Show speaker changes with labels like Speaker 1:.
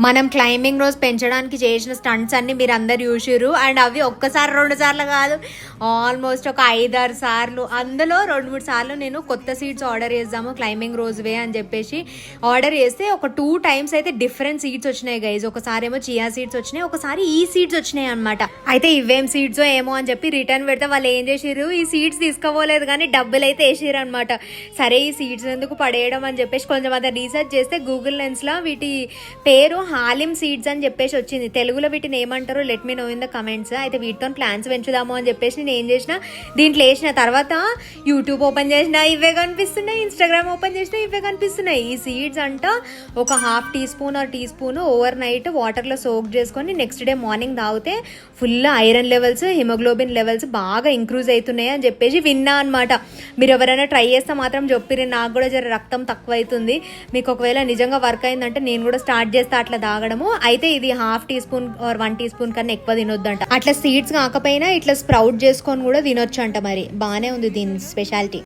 Speaker 1: మనం క్లైంబింగ్ రోజు పెంచడానికి చేసిన స్టంట్స్ అన్ని మీరు అందరు చూసిర్రు. అండ్ అవి ఒక్కసారి 2 సార్లు కాదు, ఆల్మోస్ట్ ఒక 5-6 సార్లు. అందులో 2-3 సార్లు నేను కొత్త సీడ్స్ ఆర్డర్ చేద్దాము క్లైంబింగ్ రోజువే అని చెప్పేసి ఆర్డర్ చేస్తే ఒక 2 టైమ్స్ అయితే డిఫరెంట్ సీడ్స్ వచ్చినాయి గైజ్. ఒకసారి ఏమో చియా సీడ్స్ వచ్చినాయి, ఒకసారి ఈ సీడ్స్ వచ్చినాయి అనమాట. అయితే ఇవేం సీడ్సో ఏమో అని చెప్పి రిటర్న్ పెడితే వాళ్ళు ఏం చేసిర్రు, ఈ సీడ్స్ తీసుకోపోలేదు కానీ డబ్బులు అయితే వేసిర్రు అనమాట. సరే ఈ సీడ్స్ ఎందుకు పడేయడం అని చెప్పేసి కొంచెం అదే రీసెర్చ్ చేస్తే గూగుల్ లెన్స్లో వీటి పేరు హాలిమ్ సీడ్స్ అని చెప్పేసి వచ్చింది. తెలుగులో వీటిని ఏమంటారో let me know in the comments. అయితే వీటితో ప్లాన్స్ పెంచుదాము అని చెప్పేసి నేను ఏం చేసిన, దీంట్లో వేసిన తర్వాత యూట్యూబ్ ఓపెన్ చేసిన ఇవే కనిపిస్తున్నాయి, ఇన్స్టాగ్రామ్ ఓపెన్ చేసిన ఇవే కనిపిస్తున్నాయి. ఈ సీడ్స్ అంట ఒక 1/2 tea spoon or tea spoon over night వాటర్లో సోక్ చేసుకొని నెక్స్ట్ డే మార్నింగ్ తాగితే full iron levels, haemoglobin levels బాగా ఇంక్రూజ్ అవుతున్నాయి అని చెప్పేసి విన్నా అనమాట. మీరు ఎవరైనా ట్రై చేస్తే మాత్రం చెప్పిరి, నాకు కూడా జర రక్తం తక్కువ అవుతుంది. మీకు ఒకవేళ నిజంగా వర్క్ అయిందంటే నేను కూడా స్టార్ట్ చేస్తా అట్లా తాగడము. అయితే ఇది 1/2 tea spoon or 1 tea spoon కన్నా ఎక్కువ తినొద్దంట. అట్లా సీడ్స్ కాకపోయినా ఇట్లా స్ప్రౌట్ చేసుకొని కూడా తినొచ్చు అంట. మరి బాగానే ఉంది దీని స్పెషాలిటీ.